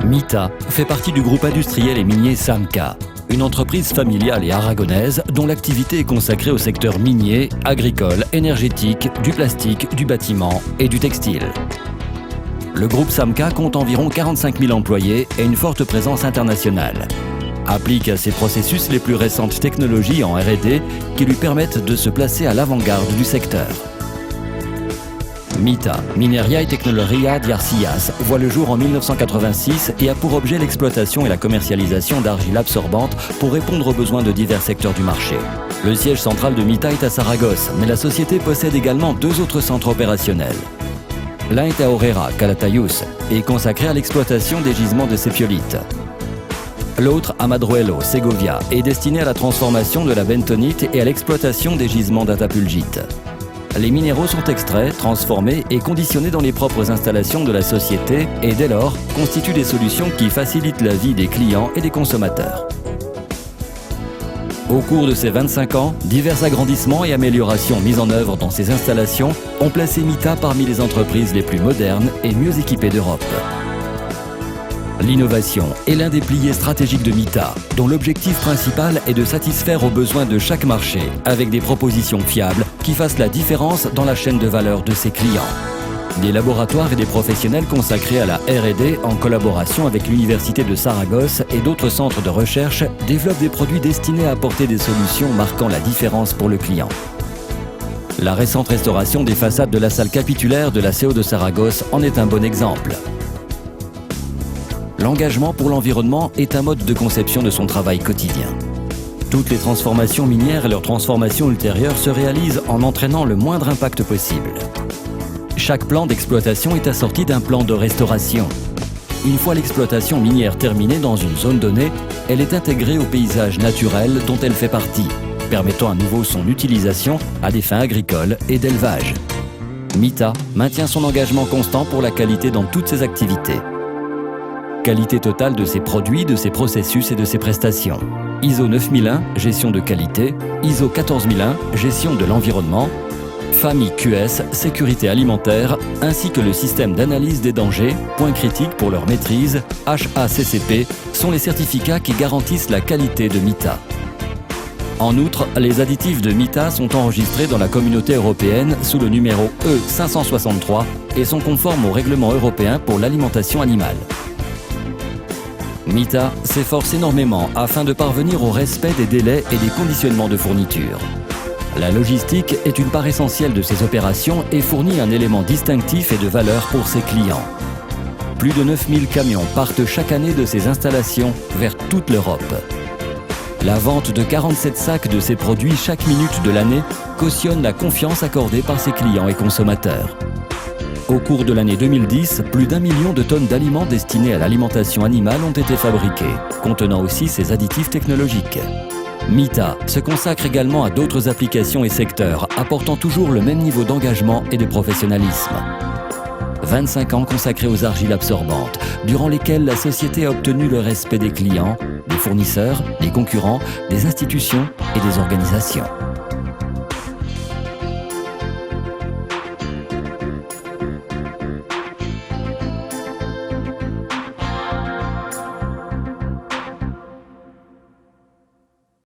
Mita fait partie du groupe industriel et minier Samka, une entreprise familiale et aragonaise dont l'activité est consacrée au secteur minier, agricole, énergétique, du plastique, du bâtiment et du textile. Le groupe Samka compte environ 45 000 employés et une forte présence internationale. Applique à ses processus les plus récentes technologies en R&D qui lui permettent de se placer à l'avant-garde du secteur. Mita, Mineria et Tecnologia d'Arcillas, voit le jour en 1986 et a pour objet l'exploitation et la commercialisation d'argile absorbante pour répondre aux besoins de divers secteurs du marché. Le siège central de Mita est à Saragosse, mais la société possède également 2 autres centres opérationnels. L'un est à Orera, Calatayud, et est consacré à l'exploitation des gisements de sépiolite. L'autre, à Madruelo, Segovia, est destiné à la transformation de la bentonite et à l'exploitation des gisements d'atapulgite. Les minéraux sont extraits, transformés et conditionnés dans les propres installations de la société et dès lors constituent des solutions qui facilitent la vie des clients et des consommateurs. Au cours de ces 25 ans, divers agrandissements et améliorations mises en œuvre dans ces installations ont placé Mita parmi les entreprises les plus modernes et mieux équipées d'Europe. L'innovation est l'un des piliers stratégiques de Mita, dont l'objectif principal est de satisfaire aux besoins de chaque marché avec des propositions fiables qui fassent la différence dans la chaîne de valeur de ses clients. Des laboratoires et des professionnels consacrés à la R&D en collaboration avec l'Université de Saragosse et d'autres centres de recherche développent des produits destinés à apporter des solutions marquant la différence pour le client. La récente restauration des façades de la salle capitulaire de la CO de Saragosse en est un bon exemple. L'engagement pour l'environnement est un mode de conception de son travail quotidien. Toutes les transformations minières et leurs transformations ultérieures se réalisent en entraînant le moindre impact possible. Chaque plan d'exploitation est assorti d'un plan de restauration. Une fois l'exploitation minière terminée dans une zone donnée, elle est intégrée au paysage naturel dont elle fait partie, permettant à nouveau son utilisation à des fins agricoles et d'élevage. Mita maintient son engagement constant pour la qualité dans toutes ses activités. Qualité totale de ses produits, de ses processus et de ses prestations. ISO 9001, gestion de qualité. ISO 14001, gestion de l'environnement. Famille QS, sécurité alimentaire, ainsi que le système d'analyse des dangers, points critiques pour leur maîtrise, HACCP, sont les certificats qui garantissent la qualité de Mita. En outre, les additifs de Mita sont enregistrés dans la communauté européenne sous le numéro E563 et sont conformes au règlement européen pour l'alimentation animale. Mita s'efforce énormément afin de parvenir au respect des délais et des conditionnements de fourniture. La logistique est une part essentielle de ces opérations et fournit un élément distinctif et de valeur pour ses clients. Plus de 9000 camions partent chaque année de ces installations vers toute l'Europe. La vente de 47 sacs de ces produits chaque minute de l'année cautionne la confiance accordée par ses clients et consommateurs. Au cours de l'année 2010, plus d'1 million de tonnes d'aliments destinés à l'alimentation animale ont été fabriqués, contenant aussi ces additifs technologiques. Mita se consacre également à d'autres applications et secteurs, apportant toujours le même niveau d'engagement et de professionnalisme. 25 ans consacrés aux argiles absorbantes, durant lesquels la société a obtenu le respect des clients, des fournisseurs, des concurrents, des institutions et des organisations.